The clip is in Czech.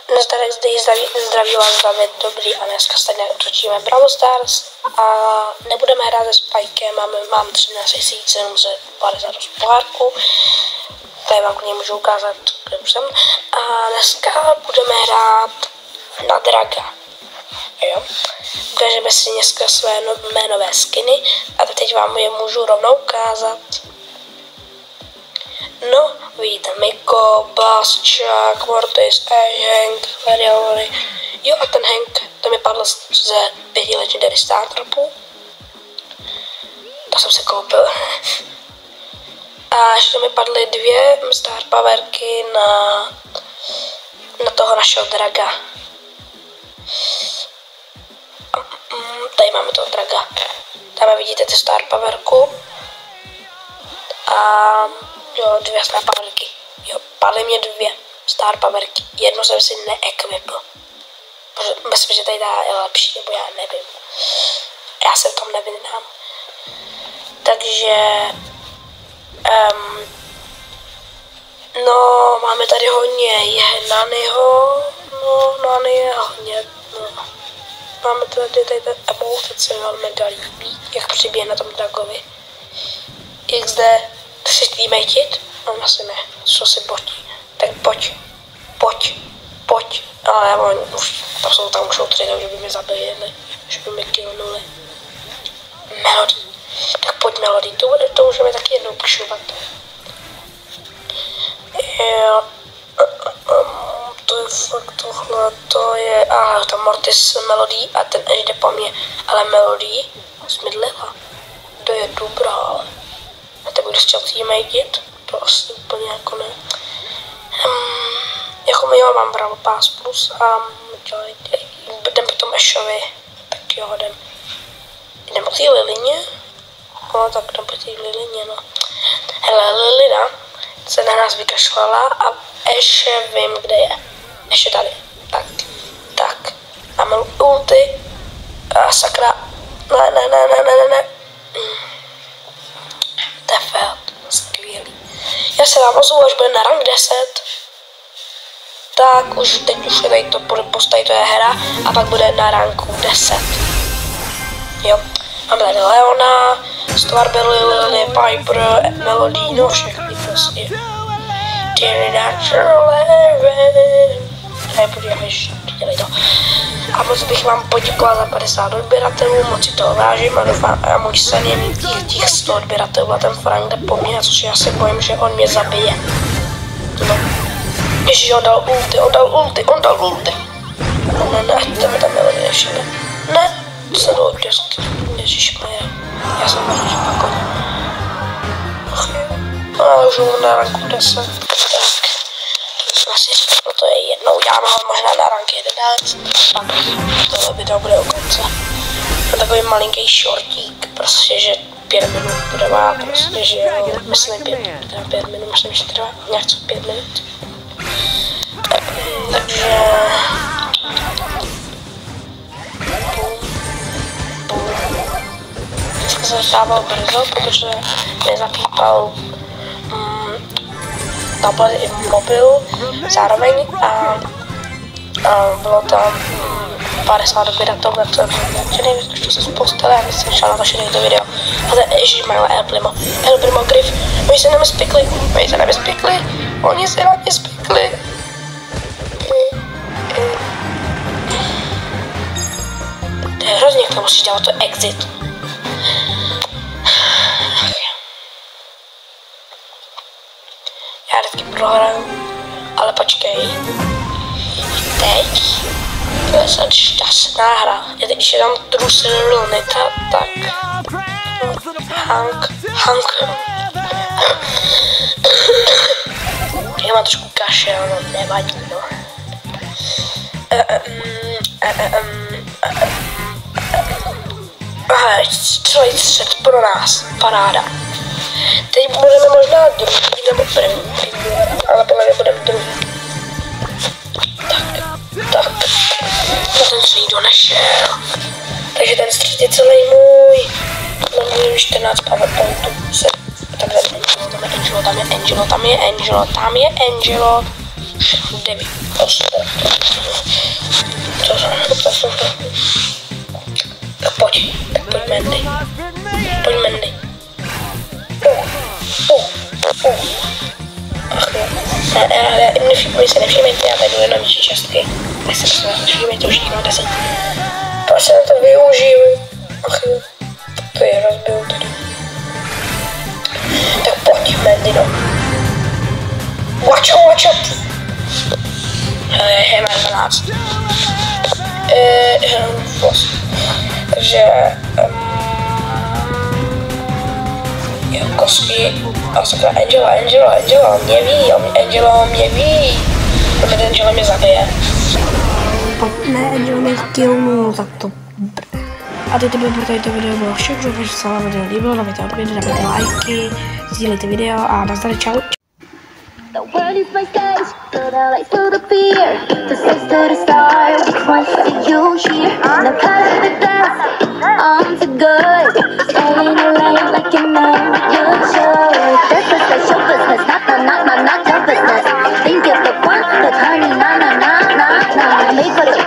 Zdraví vás David, dobrý, a dneska stejně točíme Brawl Stars a nebudeme hrát se Spikeem, mám 13 758 pohárku, tady vám klidně můžu ukázat, kde už jsem, a dneska budeme hrát na Draga, jo, ukážeme si dneska své nové skiny a teď vám je můžu rovnou ukázat. No, vidíte Miko, Basčák, Mortis, Hank, Larioli. Jo, a ten Hank, to mi padl ze 5 legendary startropů. To jsem se koupil. A ještě mi padly 2 star powerky na toho našeho Draga. Tady máme toho Draga. Tam vidíte tu star powerku. A jo, 2 star powerky. Jo, padly mě 2 star powerky. Jednu jsem si neekvipl. Myslím, že tady je lepší, nebo já nevím. Já se v tom nevyznám. Takže no, máme tady hodně Nanyho. No, Nany je hodně. No. Máme tady ten emote, co mi velmi líbí, jak přibije na tom Dragovi. XD, chceš teammatit? No, asi ne, co si potí. Tak pojď. Ale oni už, tam už 3, takže by mě zabili, že by mě killnuli. Melody. Tak pojď Melody, to můžeme taky jednou pušovat. Jo. To je fakt tohle, to je, tam Mortis Melody a ten jde po mně, ale Melody smydlila. To je dobrá, ale a teď budu chtěl teammatit, to asi úplně jako ne. Jako my jo, mám Brawl Pass plus a jdem po tom Ashovi, tak jo, jdem po té Lilině, no tak jdem po té Lilině, no. Hele, Lilina se na nás vykašlala a Ash vím, kde je. Ash je tady, tak, máme ulti a sakra, ne. To je fakt skvělý. Já se vám ozvu, až bude na rank 10. Tak teď už je tady to postaví, to je hra a pak bude na ranku 10. Jo, máme tady Leona, Starbelly, Lily, Piper, Melody, no všechny prostě. Dear Natural Heaven. Dělej to. A moc bych vám poděkoval za 50 odběratelů, moc si toho vážím a doufám, a můj sen je mít těch 100 odběratelů a ten Frank jde po mně, což já se bojím, že on mě zabije. No. Ježiš, on dal ulti. Ne, to mi tam Melody nevšimne. Ne, to se dalo dost. Ježišmaje, já jsem možná, že pak oni. Ach jo, ale už mám na ranku 10, tak. Asi řekl, to je jednou, já mám možná na rank 11, pak tohle video bude u konce. Mám takový malinký shortík, prostě, že 5 minut trvá, prostě, že jo, myslím 5 minut, myslím, že trvá něco 5 minut. Takže dneska jsem vstával brzo, protože mě zapípal tablet i mobil zároveň a bylo tam 50 odběratelů, tak jsem nadšený, vyskočil jsem z postele a jsem šel natočit to video. A to je ježišmarja, El Primo, Griff, oni se na mě spikli, To je hrozně, jak to musíš dělat, to exit. Já vždycky prohraju, ale počkej. Teď to je šťastná hra. Když je tam Trusilnita, tak Hank. Já mám trošku kašel, no nevadí, no. Celý střed pro nás, paráda. Teď budeme možná druhý nebo první, ale podle mě budeme druhý. Tak. No ten se jí donešel. Takže ten střed je celý můj. Mám 14 powerpointů. Tam je Angelo. 9. To jsou to. Tak pojď Mandy. Pojď Mandy. Ach jo. Nevšímejte, já tady jdu jenom vyšší částky. Tak se prostě nevšímejte, už jich mám 10. Proč se na to využiju? Ach jo. To je rozbil tady. Tak pojď Mandy, no. Watch out. Hej, mám 12. Takže kostky a sakra Angela mě ví. Angela mě zabije. Ne, Angela mě killnul, tak to a teď to bylo pro toto video bylo všechno, protože se vám video líbilo, dávajte odběr, dávajte lajky, sdílejte video a nazdar, čau. The world is my stage, to the lights, to the fear, the space to the star, which one do you cheer? The color of the glass, I'm too good, staying alive like you know you should. This is the show business, not your business. Think you're the one, but honey, nah. Made for the